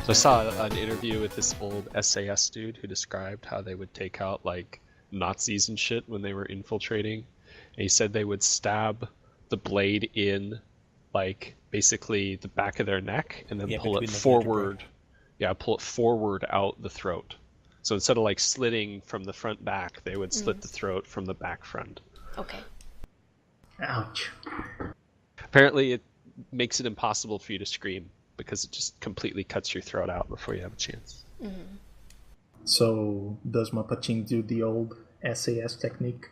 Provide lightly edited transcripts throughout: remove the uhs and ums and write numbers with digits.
I saw an interview with this old SAS dude who described how they would take out like Nazis and shit when they were infiltrating. And he said they would stab the blade in like basically the back of their neck and then pull it forward. Yeah, pull it forward out the throat. So instead of like slitting from the front back, they would slit the throat from the back front. Okay. Ouch. Apparently it makes it impossible for you to scream because it just completely cuts your throat out before you have a chance. Mm-hmm. So does Mapachin do the old SAS technique?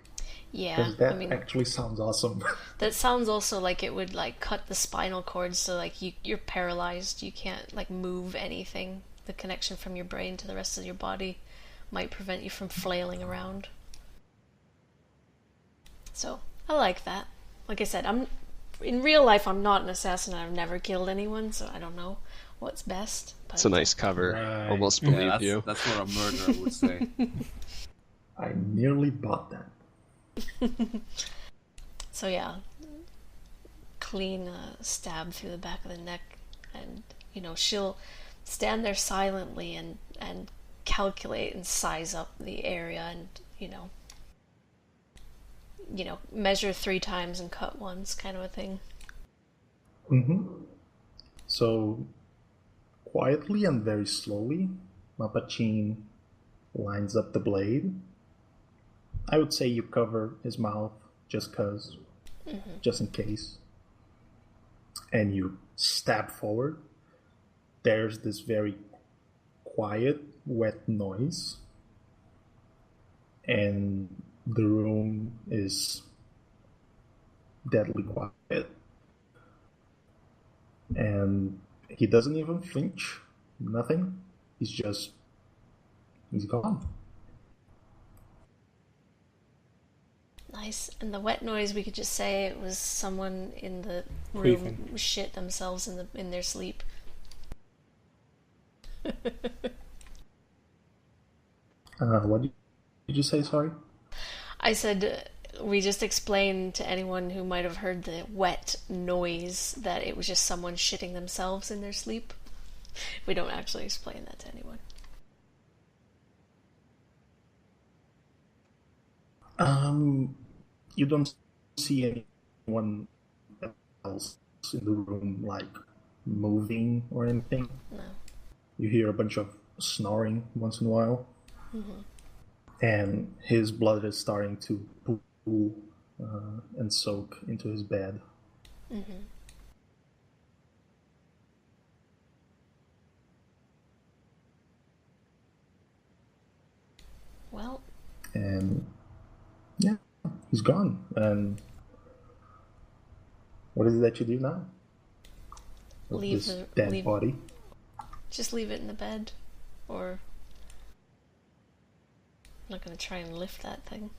Yeah, Because that actually sounds awesome. That sounds also like it would like cut the spinal cord, so like you're paralyzed. You can't like move anything. The connection from your brain to the rest of your body might prevent you from flailing around. So I like that. Like I said, in real life I'm not an assassin. I've never killed anyone, so I don't know what's best. But it's a nice cover. Right. Almost believe you. That's what a murderer would say. I nearly bought that. So yeah, clean stab through the back of the neck, and she'll stand there silently and calculate and size up the area, and measure 3 times and cut once, kind of a thing. So quietly and very slowly, Mapachin lines up the blade. I would say you cover his mouth just in case. And you stab forward. There's this very quiet, wet noise. And the room is deadly quiet. And he doesn't even flinch. Nothing. He's gone. Nice. And the wet noise, we could just say it was someone in the room Breathing. shit themselves in their sleep. What did you say, sorry? I said we just explained to anyone who might have heard the wet noise that it was just someone shitting themselves in their sleep. We don't actually explain that to anyone. You don't see anyone else in the room, like, moving or anything. No. You hear a bunch of snoring once in a while. And his blood is starting to pool and soak into his bed. Well, And yeah, he's gone. And what is it that you do now? With this dead body? just leave it in the bed, or I'm not going to try and lift that thing.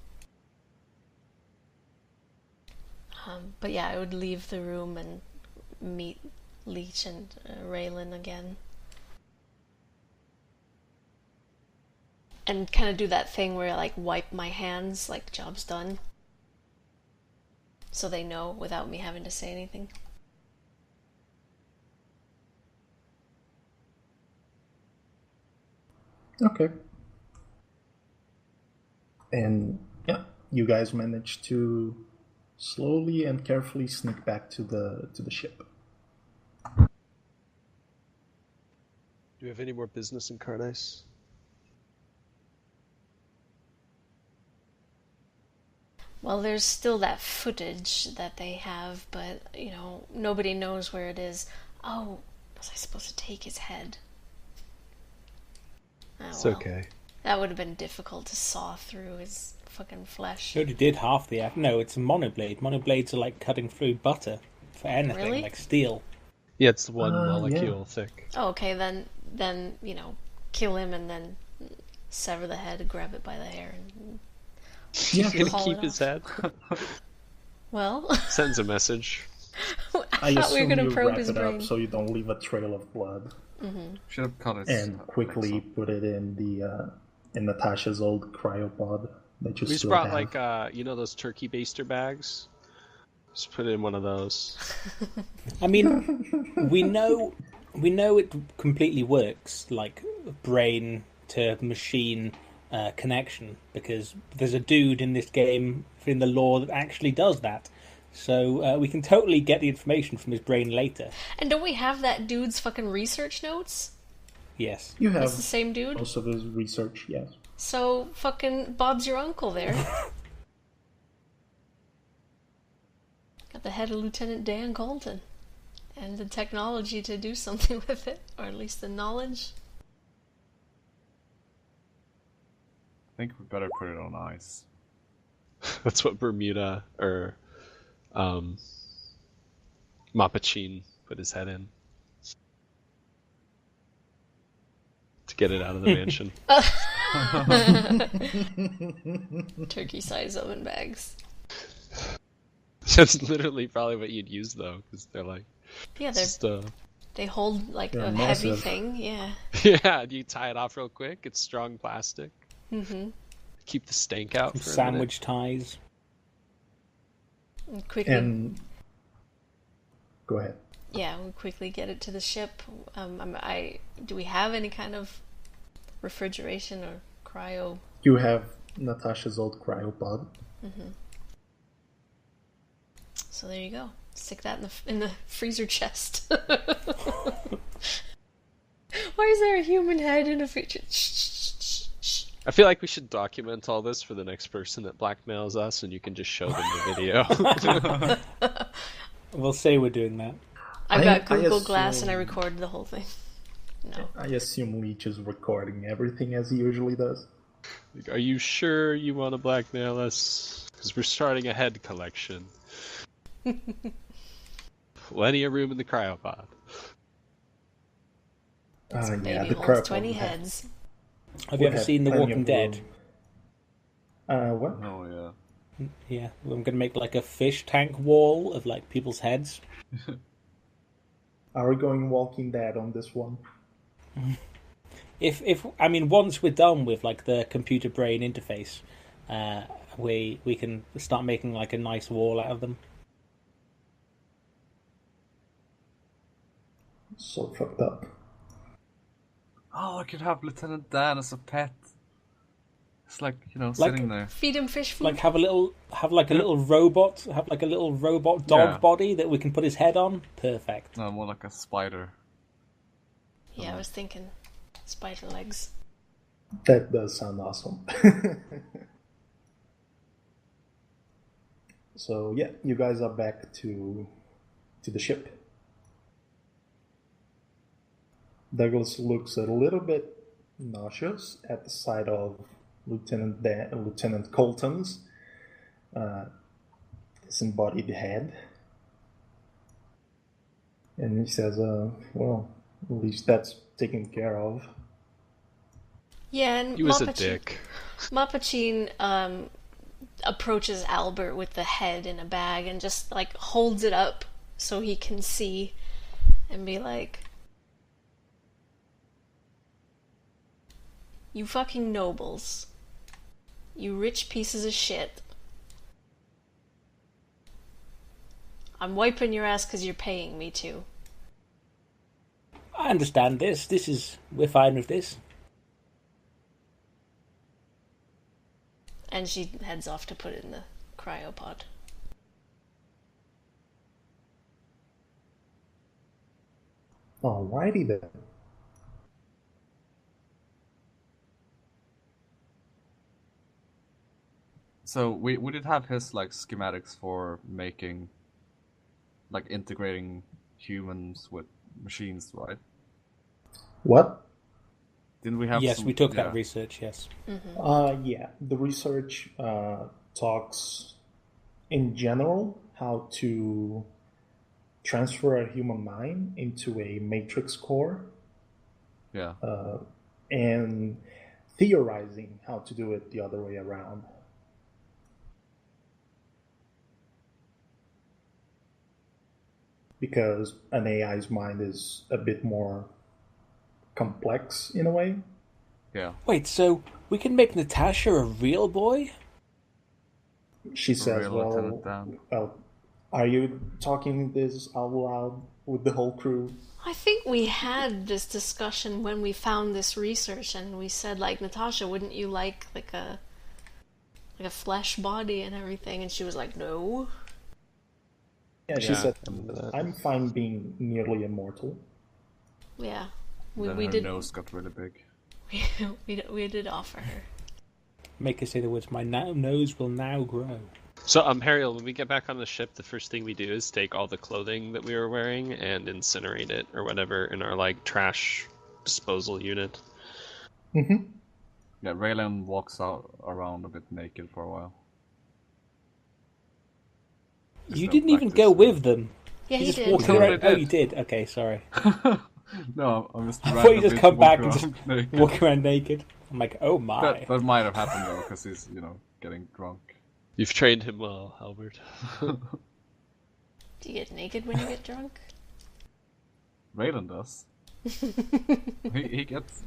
But yeah, I would leave the room and meet Leech and Raylan again. And kind of do that thing where I like wipe my hands, like job's done. So they know without me having to say anything. Okay. And yeah, you guys managed to slowly and carefully sneak back to the ship. Do you have any more business in Carnice? Well, there's still that footage that they have, but, nobody knows where it is. Oh, was I supposed to take his head? Oh, It's well. okay. That would have been difficult to saw through his fucking flesh. She already did half the act. No, it's a monoblade. Monoblades are like cutting through butter for anything, Really? like steel. Yeah, it's one Yeah. molecule thick. Oh, okay, then, kill him and then sever the head, grab it by the hair, and... Yeah, He's gonna Haul keep it his off. head. Well... Sends a message. I thought we were going to probe wrap his it brain. up so you don't leave a trail of blood. Should have cut it. And quickly put it in the in Natasha's old cryopod that you We just still brought have. like those turkey baster bags. Just put it in one of those. I mean, we know we know it completely works, like brain to machine connection, because there's a dude in this game in the lore that actually does that. So we can totally get the information from his brain later. And don't we have that dude's fucking research notes? Yes. You have That's the same dude? most of his research, yes. So fucking Bob's your uncle there. Got the head of Lieutenant Dan Colton. And the technology to do something with it. Or at least the knowledge. I think we better put it on ice. That's what Bermuda or Mapachin put his head in to get it out of the mansion. Turkey-sized oven bags. That's literally probably what you'd use though, because they're like, Yeah, they hold like They're a heavy massive. thing. Yeah. yeah, you tie it off real quick. It's strong plastic. Mm-hmm. Keep the stank out for Sandwich ties. And quickly. And go ahead. Yeah, we quickly get it to the ship. Do we have any kind of refrigeration or cryo? You have Natasha's old cryopod. Mm-hmm. So there you go. Stick that in the freezer chest. Why is there a human head in a freezer? Shh. I feel like we should document all this for the next person that blackmails us, and you can just show them the video. We'll say we're doing that. I've got I Google Glass assume- and I recorded the whole thing. No. I assume Leech is recording everything as he usually does. Like, are you sure you want to blackmail us? Because we're starting a head collection. Plenty of room in the cryopod. Yeah, Maybe the holds cryopod 20 would have- heads. Have you would ever have seen The plenty Walking of Dead? room. What? Oh yeah. Yeah, I'm going to make like a fish tank wall of like people's heads. Are we going Walking Dead on this one? If I mean, once we're done with like the computer brain interface, we can start making like a nice wall out of them. So fucked up. Oh, I could have Lieutenant Dan as a pet. It's like, sitting there. Feed him fish food. Like have a little robot, have like a little robot dog Yeah. body that we can put his head on. Perfect. No, more like a spider. Yeah, I was thinking spider legs. That does sound awesome. So yeah, you guys are back to the ship. Douglas looks a little bit nauseous at the sight of Lieutenant Colton's disembodied head, and he says, "Well, at least that's taken care of." Yeah, and He was a dick. Mapachin approaches Albert with the head in a bag and just like holds it up so he can see and be like, "You fucking nobles. You rich pieces of shit. I'm wiping your ass because you're paying me to." I understand this. We're fine with this. And she heads off to put it in the cryopod. Alrighty then. So we did have his like schematics for making, like integrating humans with machines, right? What? Didn't we have? Yes, some, we took yeah. that research. Yes. Yeah, the research talks in general how to transfer a human mind into a matrix core, Yeah. and theorizing how to do it the other way around. Because an AI's mind is a bit more complex in a way. Yeah. Wait, so we can make Natasha a real boy? She says, real Lieutenant Dan. well, Are you talking this out loud with the whole crew? I think we had this discussion when we found this research, and we said, like, Natasha, wouldn't you like a flesh body and everything? And she was like, no. Yeah, she Yeah, said, I remember that. I'm fine being nearly immortal. Yeah, Then we her did. nose got really big. We did offer her. Make her say the words, my nose will now grow. So, Harriel, when we get back on the ship, the first thing we do is take all the clothing that we were wearing and incinerate it or whatever in our like trash disposal unit. Mm-hmm. Yeah, Raylan walks out around a bit naked for a while. There's You no didn't even practice go really. with them. Yeah, You he just did. walked No, around. I Oh, did. you did. Okay, sorry. No, I'm just I thought you randomly just come walk back and around just naked. walk around naked. I'm like, oh my. That might have happened though, because he's, getting drunk. You've trained him well, Albert. Do you get naked when you get drunk? Raylan does. he gets,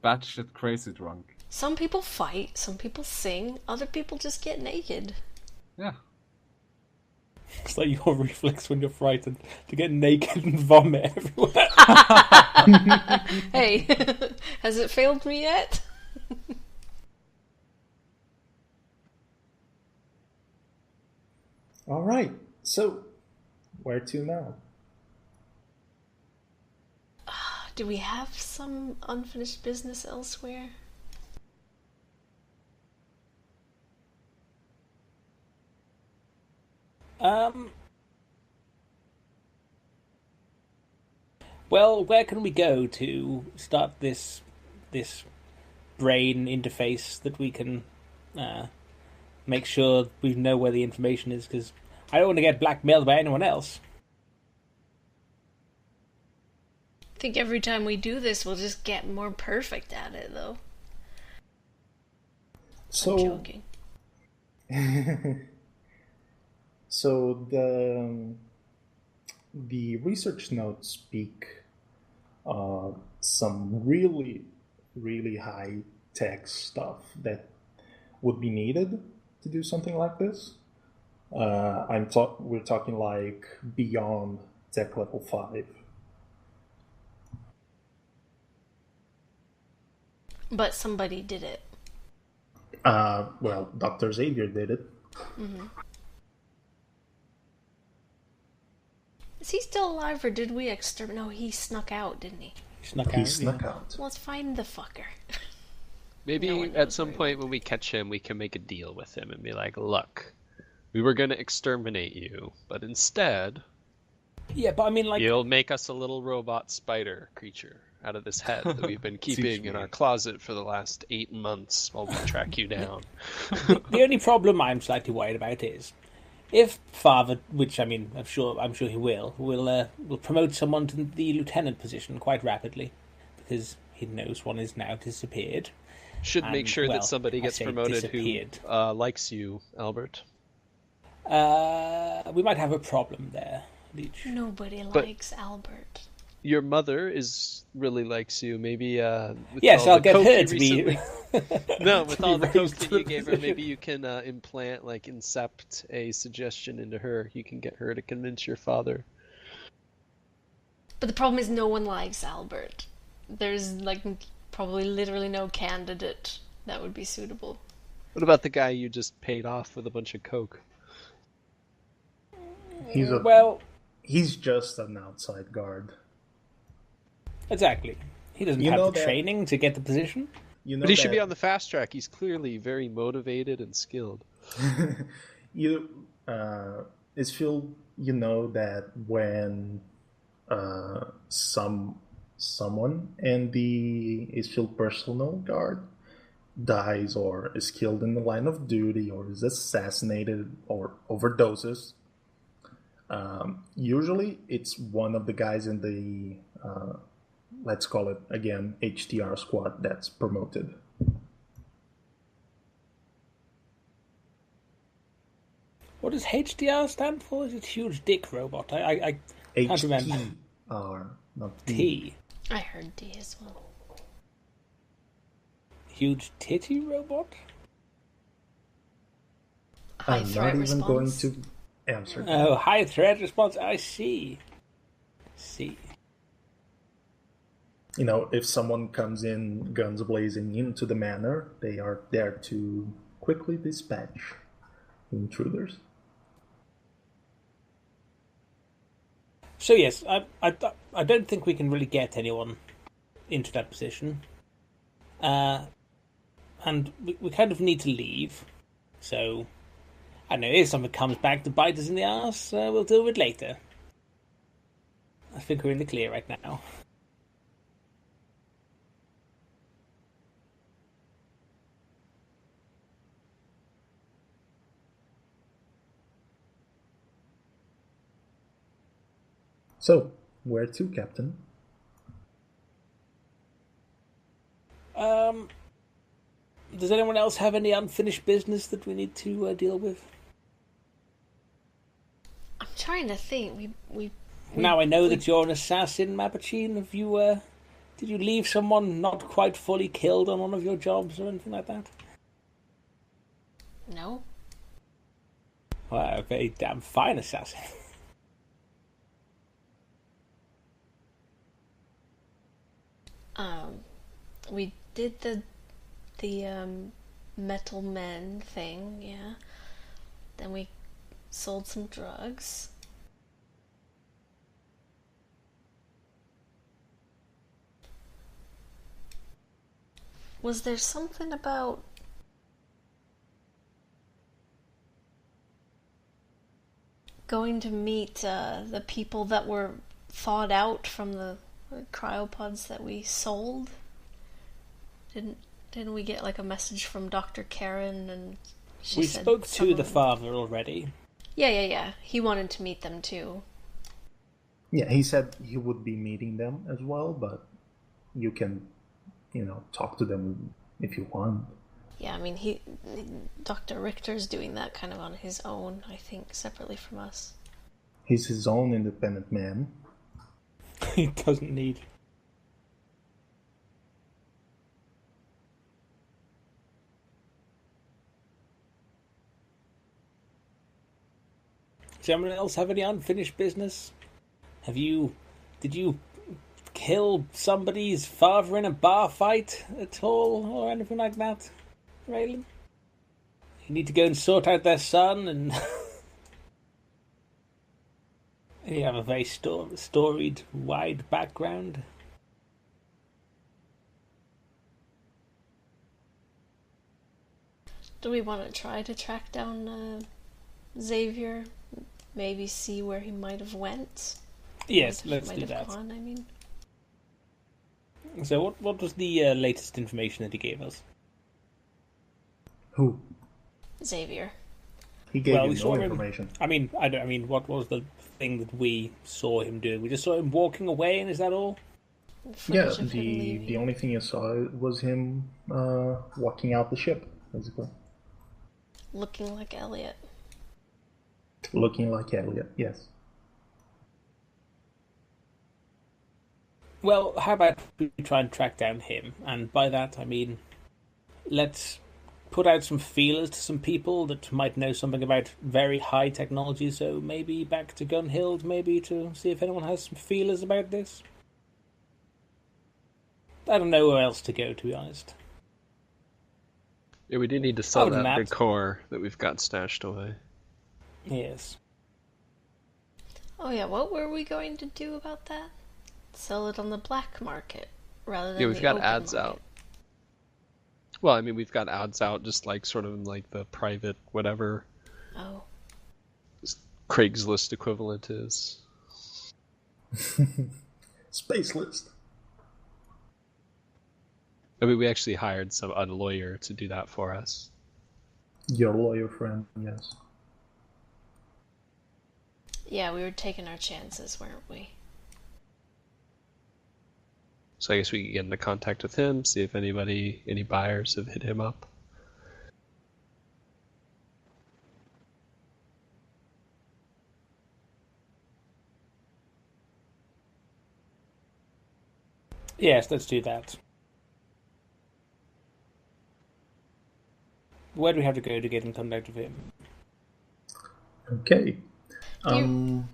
batshit crazy drunk. Some people fight, some people sing, other people just get naked. Yeah. It's like your reflex when you're frightened to get naked and vomit everywhere. Hey, has it failed me yet? All right. So, where to now? Do we have some unfinished business elsewhere? Well, where can we go to start this brain interface that we can make sure we know where the information is? Because I don't want to get blackmailed by anyone else. I think every time we do this, we'll just get more perfect at it, though. I'm So, joking. so the research notes speak some really, really high tech stuff that would be needed to do something like this. We're talking like beyond tech level 5. But somebody did it. Well, Dr. Xavier did it. Is he still alive, or did we exterminate? No, he snuck out, didn't he? Snuck He out. snuck out. Let's find the fucker. Maybe No one at knows some where point when we catch him, we can make a deal with him and be like, look, we were going to exterminate you, but instead, Yeah, but I mean, like, you'll make us a little robot spider creature out of this head that we've been keeping in me. our closet for the last 8 months while we track you down. the only problem I'm slightly worried about is if Father, which I mean, I'm sure he will promote someone to the lieutenant position quite rapidly because he knows one is now disappeared. Should make And, sure well, that somebody I gets say promoted who disappeared. likes you, Albert. We might have a problem there, Leech. Nobody But- likes Albert. Your mother really likes you. Maybe with Yes, all I'll the get coke her you to be. recently- No, with to all be the coke raised that to you the gave her, maybe position. you can incept a suggestion into her. You can get her to convince your father. But the problem is no one likes Albert. There's like probably literally no candidate that would be suitable. What about the guy you just paid off with a bunch of coke? Well, He's just an outside guard. exactly. He doesn't You have know the that- training to get the position. You know But he should that be on the fast track. He's clearly very motivated and skilled. you it's Phil. You know that when someone in the Isfield personal guard dies or is killed in the line of duty or is assassinated or overdoses, usually it's one of the guys in the let's call it again HTR squad that's promoted. What does HDR stand for? Is it huge dick robot? I can't remember. HTR, not D. T. I heard D as well. Huge titty robot? High I'm threat not even going response. to answered. Oh, high threat response. I see. See. You know, if someone comes in guns blazing into the manor, they are there to quickly dispatch intruders. So yes, I don't think we can really get anyone into that position. And we kind of need to leave. So, I don't know, if something comes back to bite us in the arse, we'll deal with it later. I think we're in the clear right now. So, where to, Captain? Does anyone else have any unfinished business that we need to deal with? I'm trying to think. Now I know that you're an assassin, Mapachine. Have you, did you leave someone not quite fully killed on one of your jobs or anything like that? No. Well, a very damn fine assassin. We did the metal men thing, yeah. Then we sold some drugs. Was there something about going to meet the people that were thawed out from the cryopods that we sold? Didn't we get like a message from Dr. Karen and she We said spoke some to of the them- father already. Yeah. He wanted to meet them too. Yeah, he said he would be meeting them as well, but you can, talk to them if you want. Yeah, I mean Dr. Richter's doing that kind of on his own, I think, separately from us. He's his own independent man. He doesn't need. Does anyone else have any unfinished business? Did you kill somebody's father in a bar fight at all, or anything like that, Raylan? You need to go and sort out their son, and you have a very storied, wide background. Do we want to try to track down Xavier? Maybe see where he might have went? Yes, Might let's do have that. gone, I mean. So, what was the latest information that he gave us? Who? Xavier. He gave We you saw no him. information. I mean, what was the thing that we saw him doing? We just saw him walking away, and is that all? Yeah, Footage of him the leaving. only thing you saw was him walking out the ship, basically. Looking like Elliot. Looking like Elliot, yes. Well, how about we try and track down him? And by that, I mean, let's put out some feelers to some people that might know something about very high technology. So maybe back to Gunhild, maybe to see if anyone has some feelers about this. I don't know where else to go, to be honest. Yeah, we do need to sell Other than that big that- core that we've got stashed away. Yes. Oh yeah, what were we going to do about that? Sell it on the black market rather than Yeah, we've the got open ads market. out. Well, I mean, we've got ads out just like sort of in like the private whatever Oh. Craigslist equivalent is. Space list. I mean, we actually hired a lawyer to do that for us. Your lawyer friend, yes. Yeah, we were taking our chances, weren't we? So I guess we can get into contact with him, see if any buyers have hit him up. Yes, let's do that. Where do we have to go to get in contact with him? Okay. Do you... Um,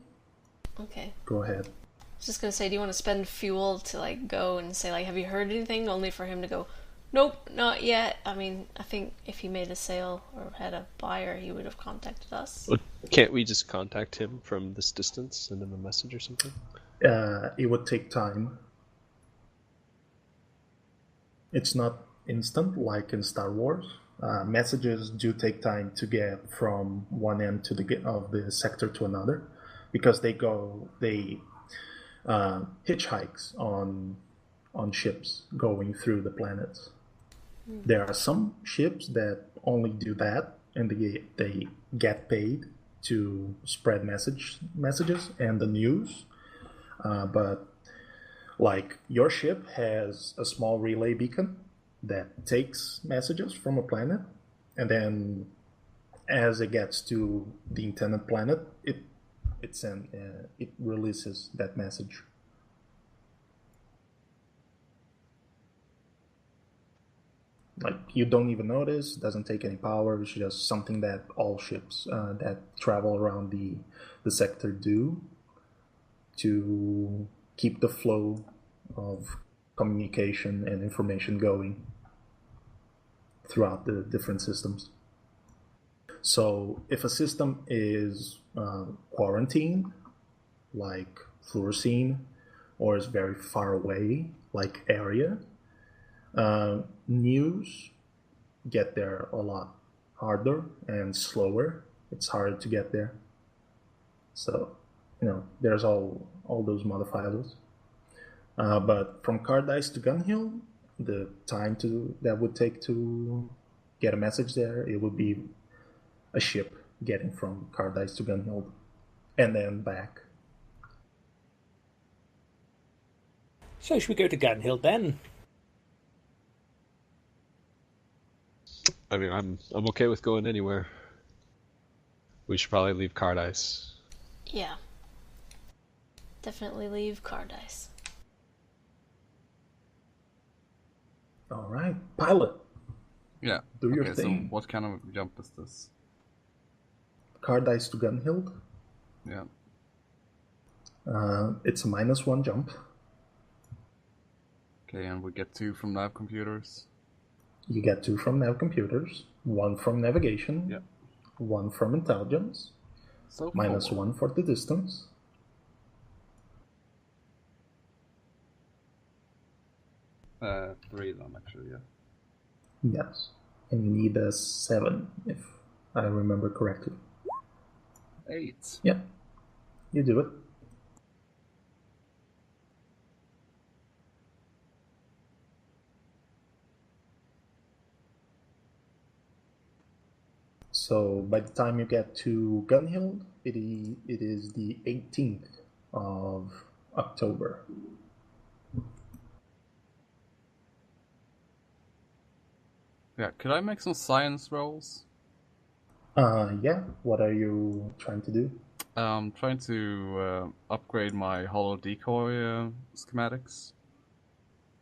Okay. go ahead. I was just gonna say, do you want to spend fuel to like go and say like, have you heard anything? Only for him to go, nope, not yet. I mean, I think if he made a sale or had a buyer, he would have contacted us. Well, can't we just contact him from this distance, send him a message or something? It would take time. It's not instant like in Star Wars. Messages do take time to get from one end of the sector to another, because they hitchhikes on ships going through the planets. There are some ships that only do that, and they get paid to spread messages and the news. But like your ship has a small relay beacon that takes messages from a planet, and then as it gets to the intended planet, it releases that message. Like you don't even notice, doesn't take any power. It's just something that all ships that travel around the sector do to keep the flow of communication and information going throughout the different systems. So if a system is quarantined, like fluorescein, or is very far away, like area, news get there a lot harder and slower. It's harder to get there. So, there's all those modifiers. But from Cardice to Gunhill, the time that would take to get a message there, it would be a ship getting from Cardice to Gunhill and then back. So should we go to Gunhill then? I mean, I'm okay with going anywhere. We should probably leave Cardice. Yeah. Definitely leave Cardice. All right, pilot. Yeah. Do your Okay, thing. so what kind of jump is this? Cardice to Gunhill. Yeah. It's a -1 jump. Okay, and we get 2 from nav computers. You get 2 from nav computers, 1 from navigation, Yeah. 1 from intelligence, So -1 for the distance. Three then, actually, yeah. Yes, and you need a 7, if I remember correctly. 8. Yeah, you do it. So by the time you get to Gunhill, it is the 18th of October. Yeah, could I make some science rolls? Yeah, what are you trying to do? Trying to upgrade my holo decoy schematics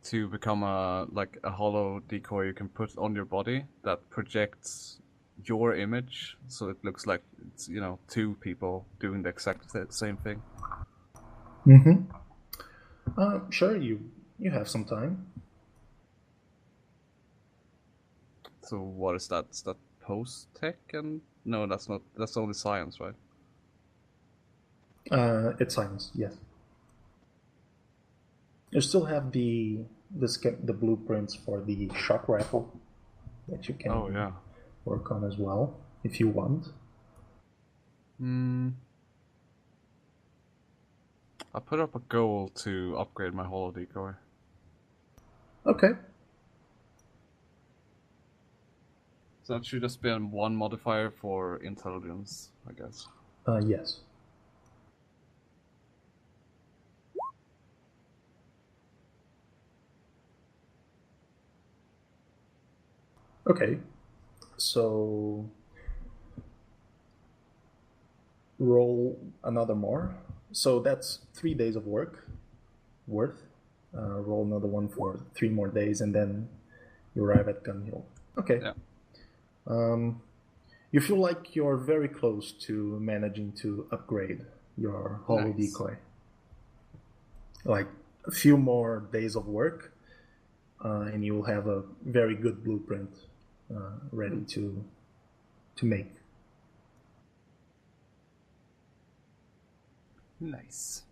to become a holo decoy you can put on your body that projects your image, so it looks like it's 2 people doing the exact same thing. Sure, you have some time. So what is that? Is that post tech? And no, that's not. That's only science, right? It's science, yes. You still have the blueprints for the shock rifle that you can work on as well, if you want. I put up a goal to upgrade my holo decoy. Okay. So that should just be 1 modifier for intelligence, I guess. Yes. Okay, so roll another more. So that's 3 days of work worth. Roll another one for 3 more days, and then you arrive at Gunhill. Okay. Yeah. You feel like you're very close to managing to upgrade your holo Nice. decoy. Like a few more days of work, and you will have a very good blueprint ready to make. Nice.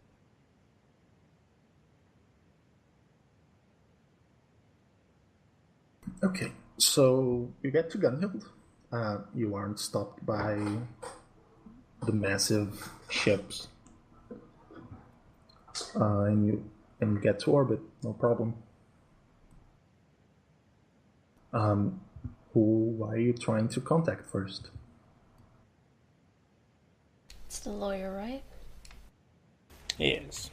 Okay, so you get to Gunhild. You aren't stopped by the massive ships, and you get to orbit, no problem. Who are you trying to contact first? It's the lawyer, right? Yes.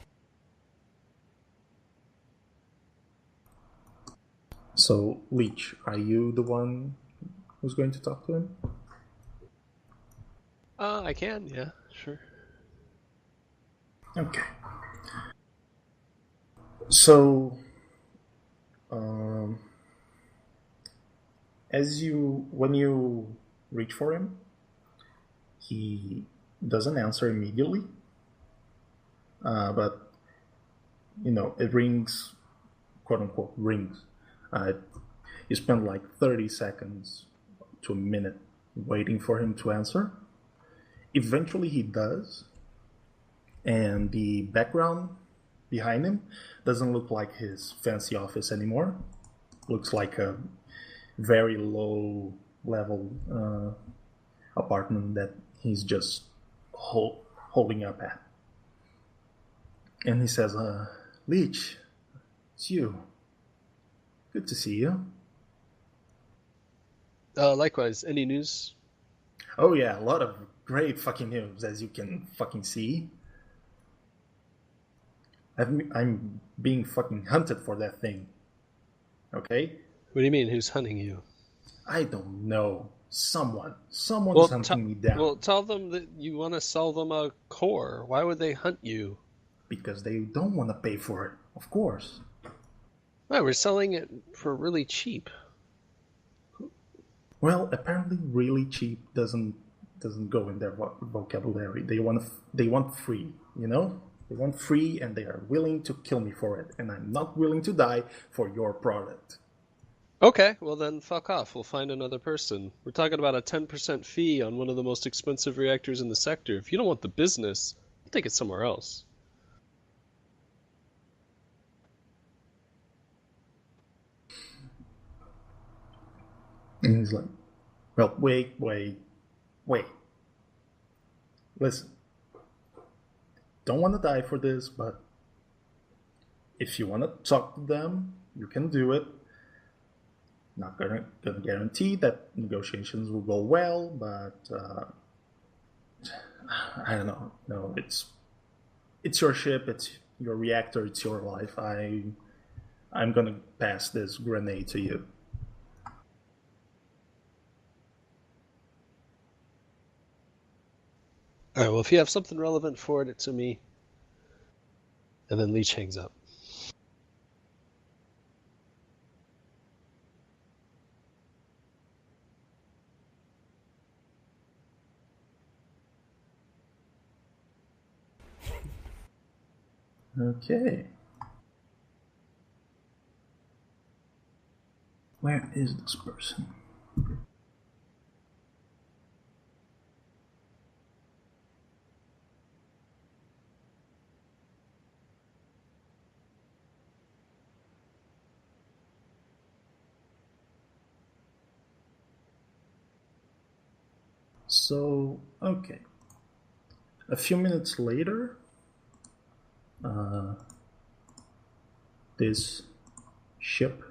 So, Leech, are you the one who's going to talk to him? I can, yeah, sure. Okay. So, um, when you reach for him, he doesn't answer immediately, but it rings, quote unquote, rings. You spend like 30 seconds to a minute waiting for him to answer. Eventually, he does, and the background behind him doesn't look like his fancy office anymore. Looks like a very low level apartment that he's just holding up at. And he says, Leech, it's you. Good to see you. Likewise, any news? Oh yeah, a lot of great fucking news, as you can fucking see. I'm being fucking hunted for that thing. Okay? What do you mean, who's hunting you? I don't know. Someone's hunting me down. Well, tell them that you want to sell them a core. Why would they hunt you? Because they don't want to pay for it, of course. No, we're selling it for really cheap. Well, apparently, really cheap doesn't go in their vocabulary. They want free, They want free, and they are willing to kill me for it. And I'm not willing to die for your product. Okay, well then fuck off. We'll find another person. We're talking about a 10% fee on one of the most expensive reactors in the sector. If you don't want the business, I'll take it somewhere else. And he's like, well, wait. Listen, don't want to die for this, but if you want to talk to them, you can do it. Not gonna guarantee that negotiations will go well, but I don't know. No, it's your ship, it's your reactor, it's your life. I'm gonna pass this grenade to you. Alright, well if you have something relevant, forward it to me. And then Leech hangs up. Okay. Where is this person? So, okay. A few minutes later, this ship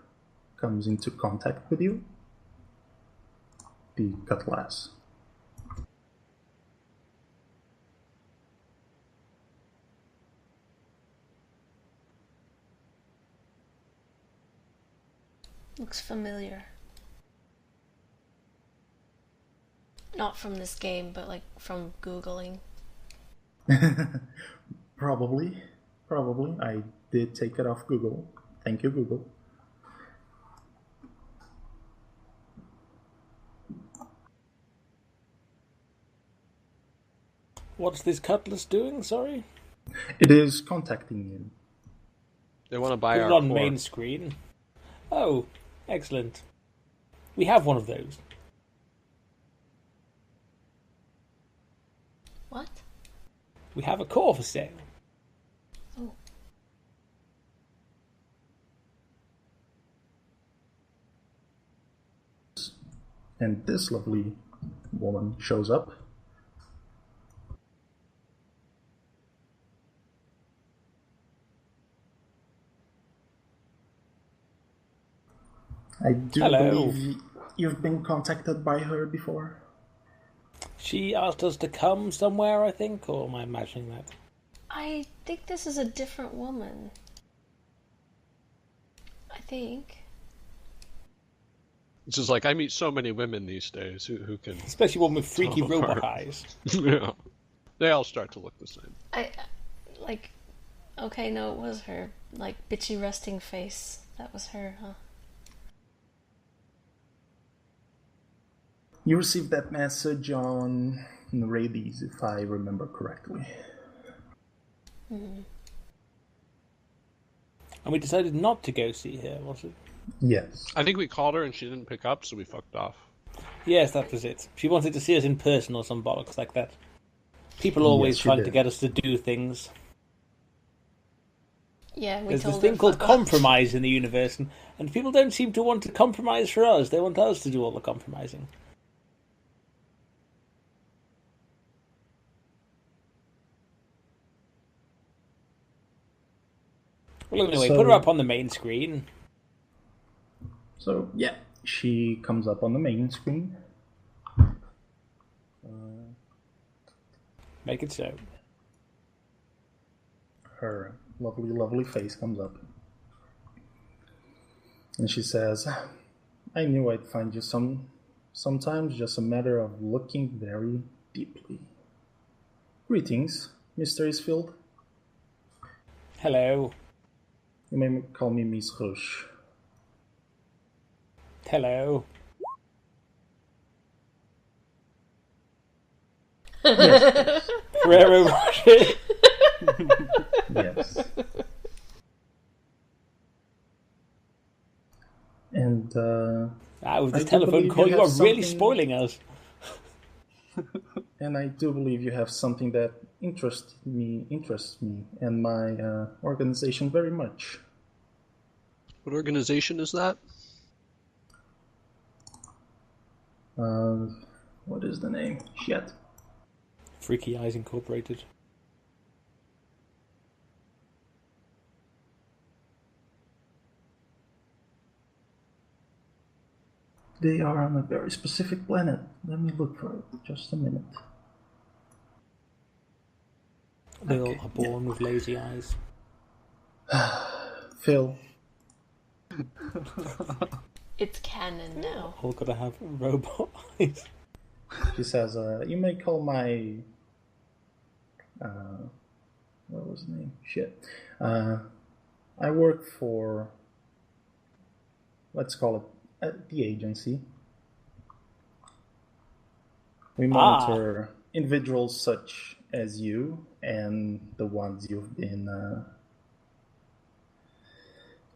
comes into contact with you. The Cutlass. Looks familiar. Not from this game, but like from Googling. Probably. I did take it off Google. Thank you, Google. What's this cutlass doing, sorry? It is contacting you. They want to buy Put it our on core. main screen. Oh, excellent. We have one of those. What? We have a core for sale. Oh. And this lovely woman shows up. I do Hello. believe you've been contacted by her before. She asked us to come somewhere, I think, or am I imagining that? I think this is a different woman. I think. It's just like, I meet so many women these days who can... Especially one with freaky Oh, robot apart. eyes. Yeah. They all start to look the same. Like, okay, no, it was her. Like, bitchy resting face. That was her, huh? You received that message on Radies, if I remember correctly. And we decided not to go see her, was it? Yes. I think we called her and she didn't pick up, so we fucked off. Yes, that was it. She wanted to see us in person or some bollocks like that. People always Yes, she trying to did. get us to do things. Yeah, we There's told this her thing called fuck off. compromise in the universe, and people don't seem to want to compromise for us. They want us to do all the compromising. Well, anyway, put her up on the main screen. So, yeah, she comes up on the main screen. Make it so. Her lovely, lovely face comes up. And she says, I knew I'd find you sometimes, just a matter of looking very deeply. Greetings, Mr. Isfield. Hello. You may call me Miss Rush. Hello. Yes, Ferrero Rocher. yes. And, With I this do telephone believe call, you you are have really something- spoiling us. and I do believe you have something that interests me and my organization very much. What organization is that? What is the name? Shit. Freaky Eyes Incorporated. They are on a very specific planet. Let me look for it. Just a minute. They all Okay, are born with lazy eyes. Phil, It's canon now. All gotta have robot eyes. she says, you may call my... what was the name? Shit. I work for... Let's call it the agency. We monitor individuals such as you and the ones you've been,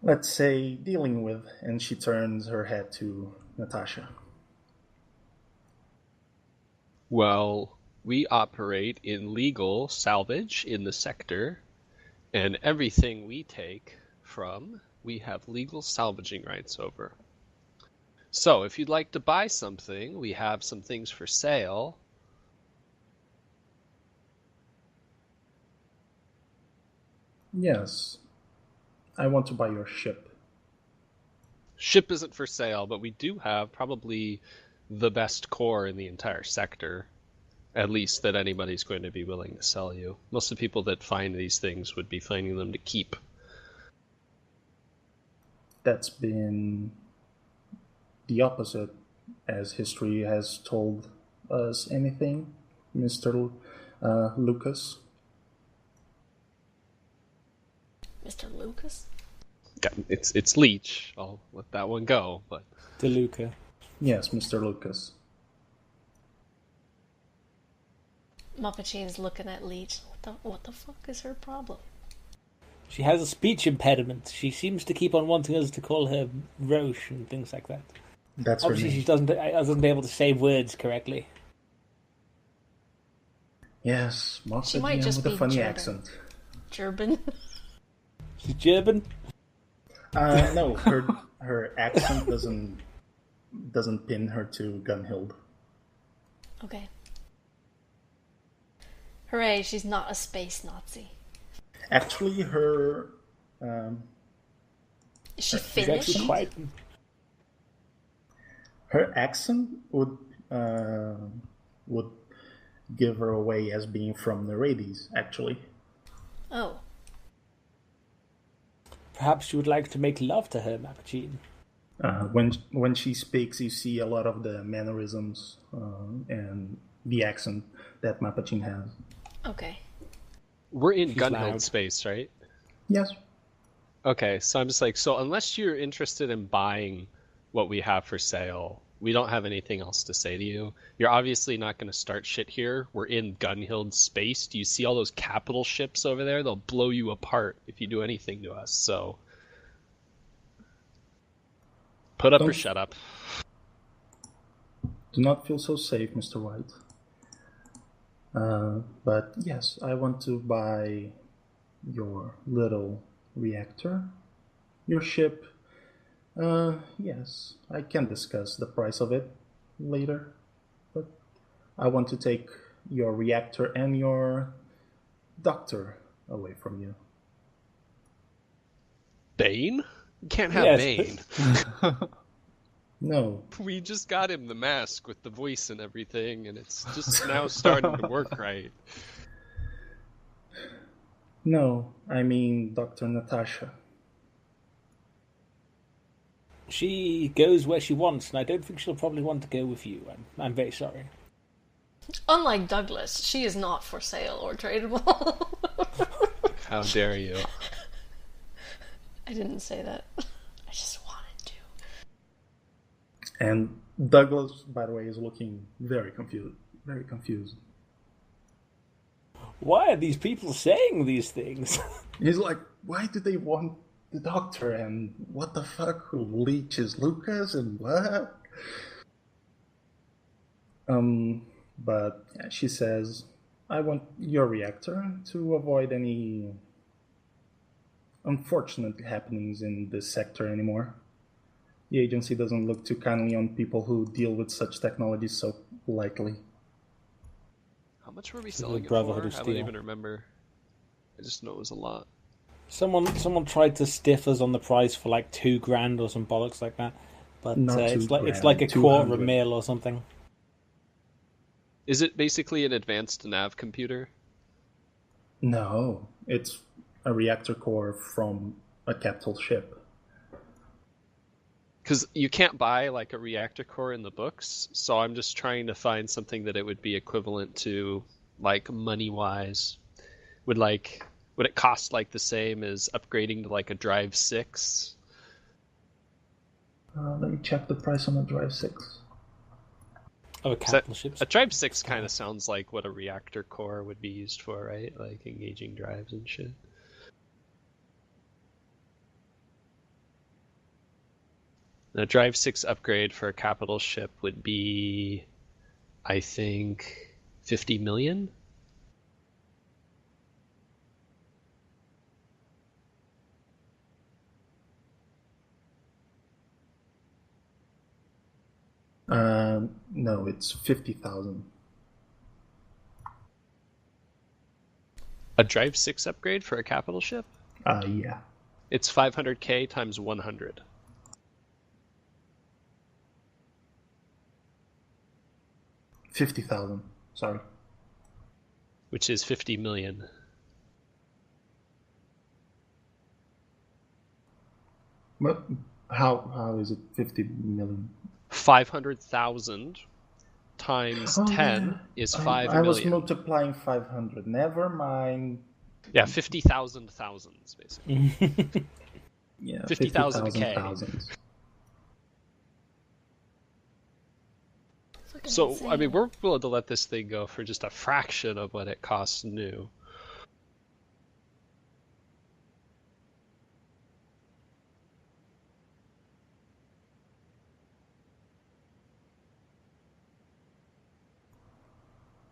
let's say, dealing with. And she turns her head to Natasha. Well, we operate in legal salvage in the sector, and everything we take from, we have legal salvaging rights over. So, if you'd like to buy something, we have some things for sale. Yes. I want to buy your ship. Ship isn't for sale, but we do have probably the best core in the entire sector, at least that anybody's going to be willing to sell you. Most of the people that find these things would be finding them to keep. That's been the opposite, as history has told us anything, Mr. Lucas. Mr. Lucas? It's Leech. I'll let that one go, but DeLuca. Yes, Mr. Lucas. Mapachine's looking at Leech. What the fuck is her problem? She has a speech impediment. She seems to keep on wanting us to call her Roche and things like that. That's her Obviously, name. she doesn't be able to say words correctly. Yes, She Moxie might just with a be funny German. accent. German. She's German. No, her accent doesn't pin her to Gunhild. Okay. Hooray, she's not a space Nazi. Actually, her Is she She's Finnish? actually quite. her accent would give her away as being from the Rades, actually. Oh. Perhaps you would like to make love to her, Mapachine. When she speaks, you see a lot of the mannerisms and the accent that Mapachin has. Okay. We're in She's Gunhild loud. space, right? Yes. Okay, so I'm just like, so unless you're interested in buying what we have for sale, we don't have anything else to say to you. You're obviously not going to start shit here. We're in Gunhild space. Do you see all those capital ships over there? They'll blow you apart if you do anything to us. So put up or Don't- shut up. Do not feel so safe, Mr. White. But yes, I want to buy your little reactor, your ship. Yes, I can discuss the price of it later, but I want to take your reactor and your doctor away from you. Bane? You can't have Yes, Bane. No, We just got him the mask with the voice and everything, and it's just now starting to work right. no, I mean Dr. Natasha. She goes where she wants, and I don't think she'll probably want to go with you. I'm very sorry. Unlike Douglas, she is not for sale or tradable. How dare you? I didn't say that. I just wanted to. And Douglas, by the way, is looking very confused. Very confused. Why are these people saying these things? He's like, why do they want the doctor? And what the fuck? Who leeches Lucas and what? But yeah, she says, I want your reactor to avoid any unfortunate happenings in this sector anymore. The agency doesn't look too kindly on people who deal with such technology so lightly. How much were we the selling it Brotherhood for? of I don't Steel. even remember. I just know it was a lot. Someone tried to stiff us on the price for like $2,000 or some bollocks like that, but Not it's like $2,000, a quarter of a 200. mil or something. Is it basically an advanced nav computer? No, it's a reactor core from a capital ship. Because you can't buy like a reactor core in the books, so I'm just trying to find something that it would be equivalent to, like money wise. Would it cost like the same as upgrading to like a Drive 6? Let me check the price on the Drive 6. Oh, capital ships. A Drive 6 kind of sounds like what a reactor core would be used for, right? Like engaging drives and shit. A Drive 6 upgrade for a capital ship would be, I think, 50 million? No, it's 50,000. A Drive 6 upgrade for a capital ship? Yeah. It's 500k times 100. $50,000. Sorry. Which is 50 million. But how is it 50 million? 500,000 times 10 is 5 I was million. multiplying 500. Never mind. Yeah, 50,000 thousands, basically. Yeah, 50,000 K. thousands. Fucking So, I mean, insane. we're willing to let this thing go for just a fraction of what it costs new.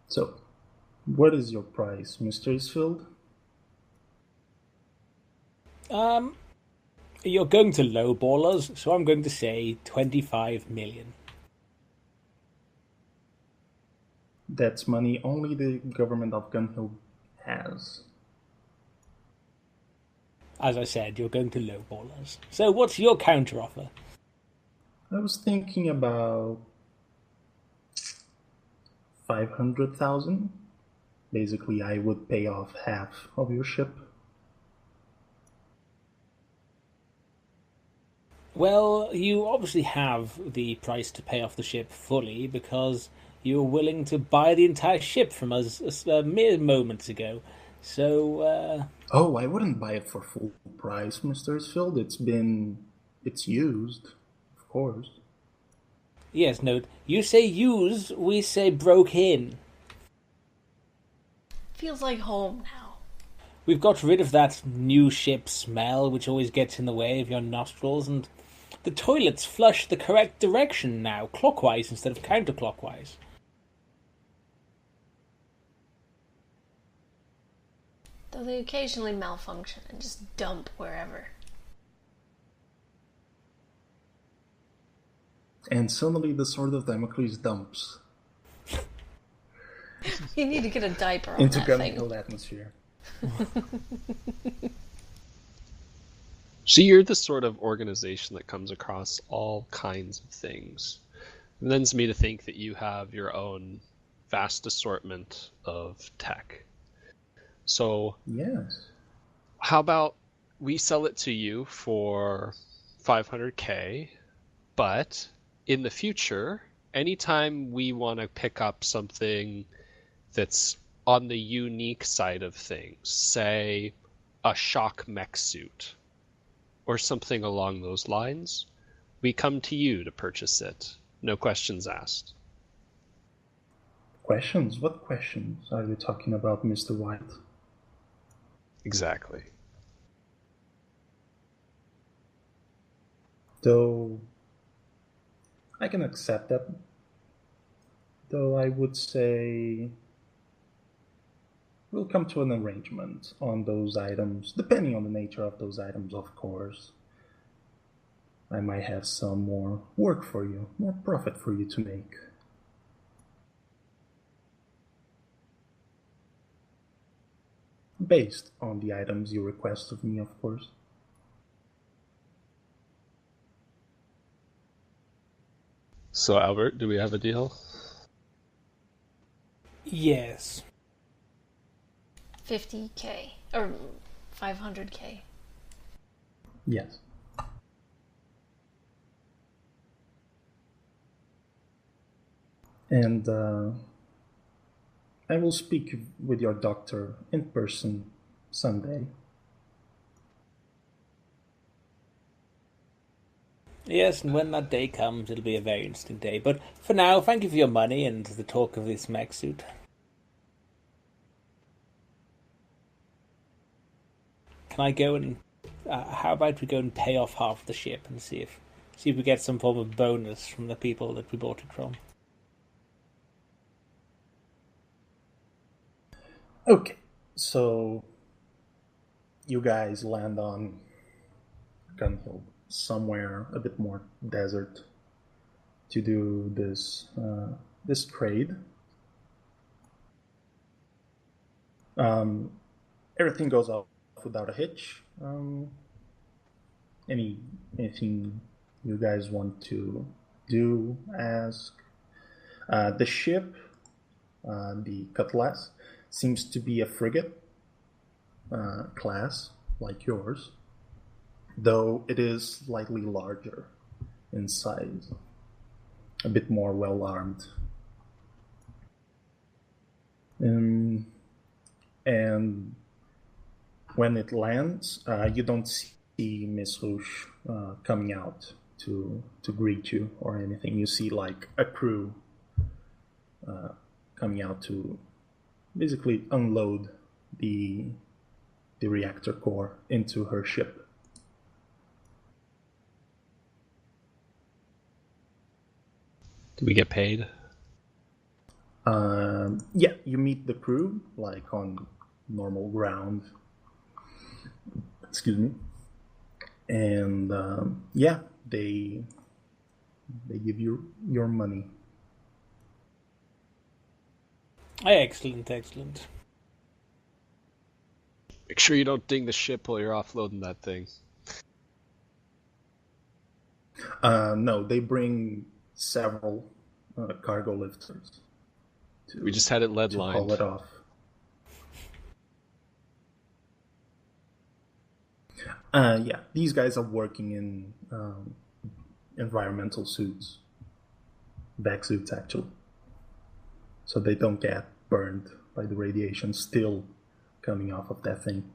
So, what is your price, Mr. Isfield? You're going to lowball us, so I'm going to say 25 million. That's money only the government of Gunhill has. As I said, you're going to lowball us. So what's your counteroffer? I was thinking about 500,000. Basically, I would pay off half of your ship. Well, you obviously have the price to pay off the ship fully because you were willing to buy the entire ship from us mere moments ago. So, Oh, I wouldn't buy it for full price, Mr. Isfield. It's used, of course. yes, no, you say use, we say broke in. Feels like home now. We've got rid of that new ship smell which always gets in the way of your nostrils, and the toilets flush the correct direction now, clockwise instead of counterclockwise. Though they occasionally malfunction and just dump wherever. And suddenly the Sword of Damocles dumps You need to get a diaper on into that thing. Gunhill atmosphere. So you're the sort of organization that comes across all kinds of things. It lends me to think that you have your own vast assortment of tech. So Yes. how about we sell it to you for 500K, but in the future, anytime we want to pick up something that's on the unique side of things, say a shock mech suit or something along those lines, we come to you to purchase it. No questions asked. Questions? What questions are you talking about, Mr. White? Exactly. Though I can accept that. Though I would say we'll come to an arrangement on those items, depending on the nature of those items, of course. I might have some more work for you, more profit for you to make. Based on the items you request of me, of course. So, Albert, do we have a deal? Yes. 50K. Or 500K. Yes. And I will speak with your doctor in person someday. Yes, and when that day comes, it'll be a very interesting day. But for now, thank you for your money and the talk of this mech suit. Can I go and... how about we go and pay off half the ship and see if we get some form of bonus from the people that we bought it from? Okay, so you guys land on Gunhill, somewhere a bit more desert, to do this trade. Everything goes off without a hitch. Anything you guys want to do? Ask. The ship, the Cutlass, seems to be a frigate class like yours, though it is slightly larger in size, a bit more well armed. And when it lands, you don't see Miss Rouge coming out to greet you or anything. You see like a crew coming out to basically unload the reactor core into her ship. Do we get paid? Yeah, you meet the crew like on normal ground. Excuse me. And yeah, they give you your money. Excellent, excellent. Make sure you don't ding the ship while you're offloading that thing. No, they bring several cargo lifters. We just had it lead to lined. haul it off. Yeah, these guys are working in environmental suits, back suits actually, so they don't get burned by the radiation still coming off of that thing.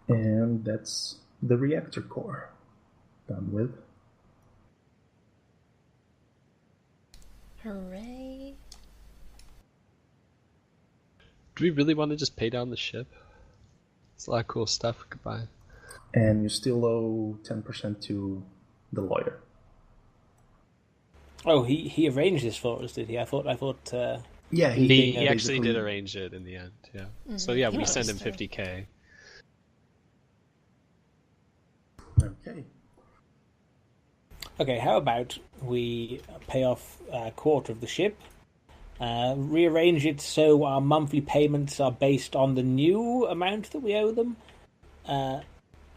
And that's the reactor core done with. Hooray. Do we really want to just pay down the ship? It's a lot of cool stuff we could buy. And you still owe 10% to the lawyer. Oh, he arranged this for us, did he? I thought. Yeah, he actually did arrange it in the end. Yeah. Mm-hmm. So yeah, we Yeah, send him so- 50K. Okay. Okay, how about we pay off a quarter of the ship, rearrange it so our monthly payments are based on the new amount that we owe them,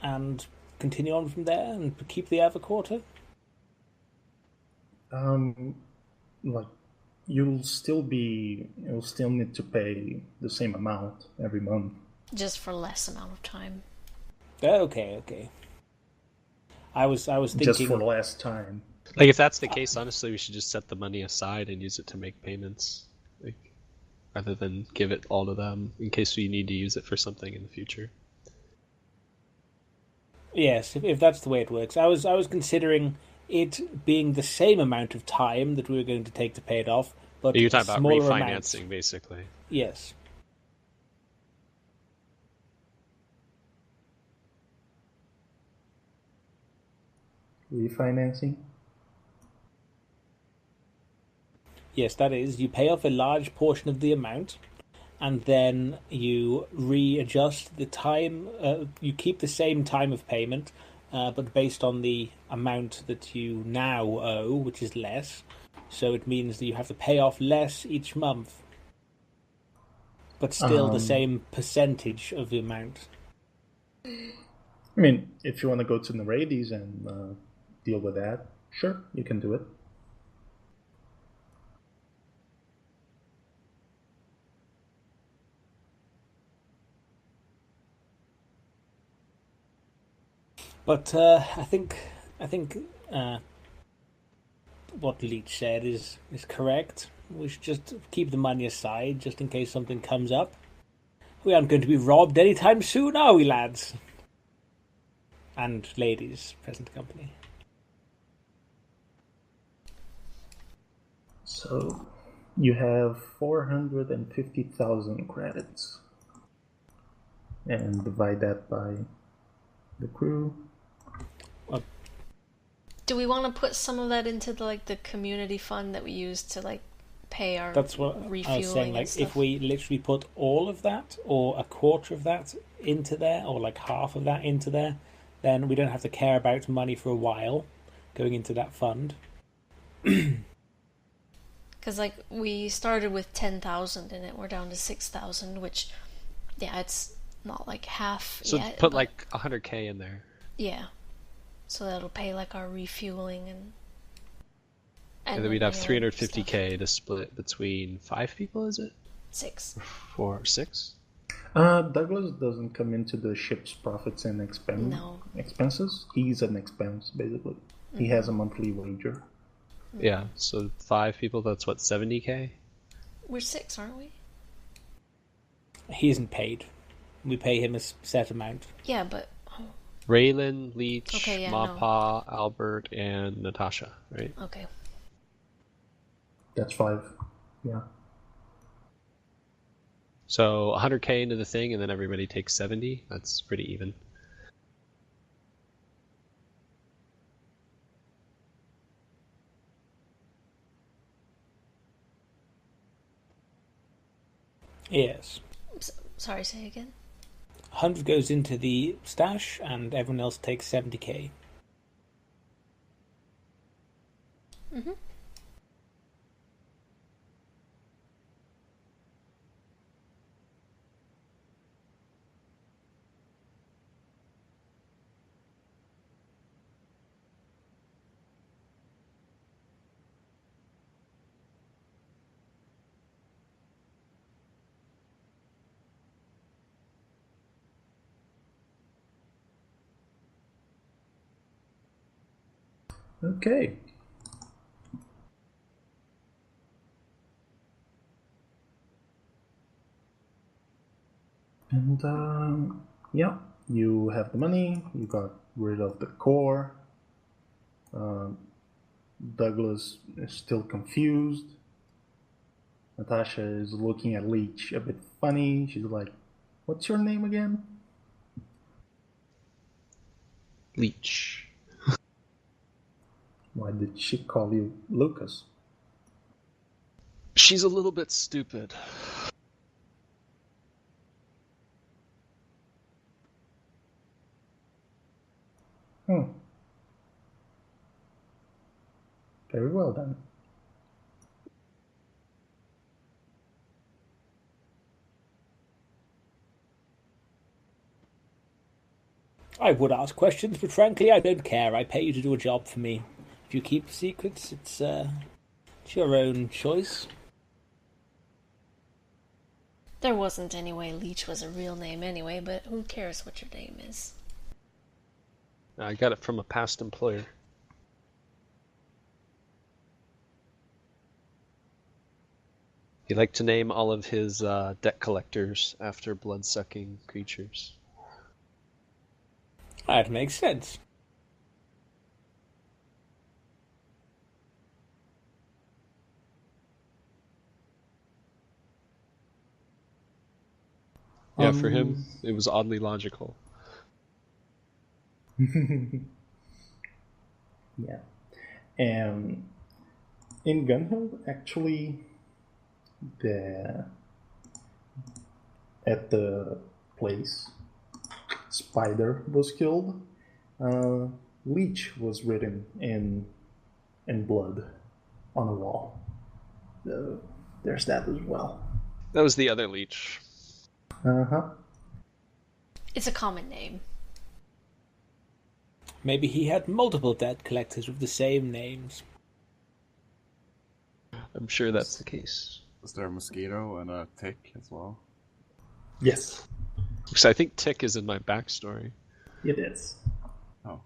and continue on from there and keep the other quarter? Like you'll still need to pay the same amount every month. Just for less amount of time. Okay. I was thinking Just for less time. Like if that's the case, honestly, we should just set the money aside and use it to make payments, like rather than give it all to them in case we need to use it for something in the future. Yes, if that's the way it works. I was considering it being the same amount of time that we were going to take to pay it off, but You're talking about smaller refinancing, amounts. basically. Yes. Refinancing? Yes, that is. You pay off a large portion of the amount, and then you readjust the time. You keep the same time of payment, but based on the amount that you now owe, which is less. So it means that you have to pay off less each month, but still the same percentage of the amount. I mean, if you want to go to Narades and deal with that, sure, you can do it. But I think what Leach said is correct. We should just keep the money aside just in case something comes up. We aren't going to be robbed anytime soon, are we, lads? And ladies, present company. So you have 450,000 credits. And divide that by the crew. Do we want to put some of that into the community fund that we use to pay our That's what refueling I was saying. and Like, stuff? if we literally put all of that, or a quarter of that into there, or like half of that into there, then we don't have to care about money for a while going into that fund. Because we started with 10,000 in it, we're down to 6,000, which it's not half So yet. put but 100K in there. yeah, so that'll pay our refueling and And then we'd have any other 350K to split between 5 people, is it? stuff. 6. 4, 6? Douglas doesn't come into the ship's profits and No. expenses. He's an expense, basically. He has a monthly wager. Yeah, so 5 people, that's what, 70K? We're 6, aren't we? He isn't paid. We pay him a set amount. Yeah, but Raylan, Leech, Okay, yeah, Mappa, Albert, and Natasha, right? okay. That's 5. Yeah. So 100k into the thing, and then everybody takes 70. That's pretty even. Yes. Sorry, say again. 100 goes into the stash, and everyone else takes 70k. Mm-hmm. Okay. And yeah, you have the money. You got rid of the core. Douglas is still confused. Natasha is looking at Leech a bit funny. She's like, "What's your name again?" Leech. Why did she call you Lucas? She's a little bit stupid. Hmm. Very well then. I would ask questions, but frankly, I don't care. I pay you to do a job for me. If you keep secrets, it's your own choice. There wasn't any way Leech was a real name anyway, but who cares what your name is? I got it from a past employer. He liked to name all of his debt collectors after blood-sucking creatures. That makes sense. Yeah, for him, it was oddly logical. Yeah. And in Gunhill, actually, the at the place Spider was killed, Leech was written in blood on a wall. So there's that as well. That was the other Leech. Uh-huh. It's a common name. Maybe he had multiple debt collectors with the same names. I'm sure that's the case. Is there a mosquito and a tick as well? Yes, Because I think Tick is in my backstory. it is. Oh.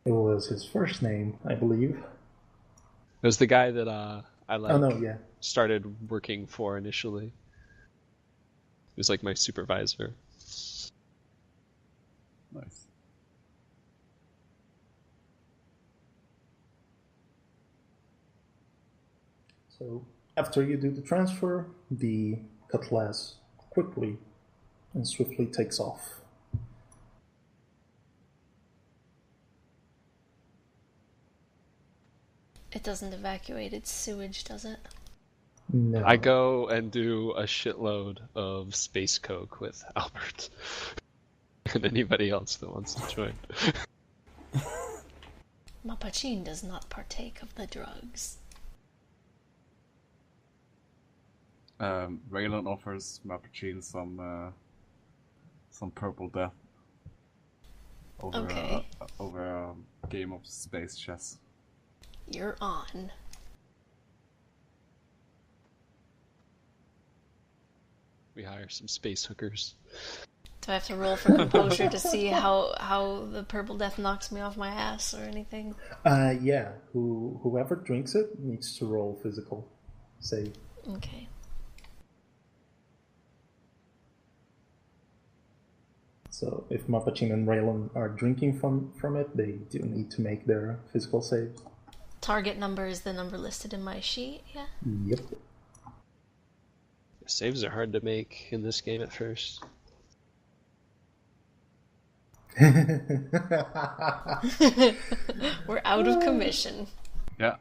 It was his first name, I believe. It was the guy that I Oh no, yeah. started working for initially. He was like my supervisor. Nice. So after you do the transfer, the cutlass quickly and swiftly takes off. It doesn't evacuate its sewage, does it? No. I go and do a shitload of space coke with Albert and anybody else that wants to join. Mapachin does not partake of the drugs. Raylan offers Mappuccine some purple death over Okay. over a game of space chess. You're on. We hire some space hookers. Do I have to roll for composure to see how the purple death knocks me off my ass or anything? Yeah. Whoever drinks it needs to roll physical save. Okay. So if Mapachin and Raylon are drinking from it, they do need to make their physical saves. Target number is the number listed in my sheet, yeah? Yep. Saves are hard to make in this game at first. We're out of commission. Yeah.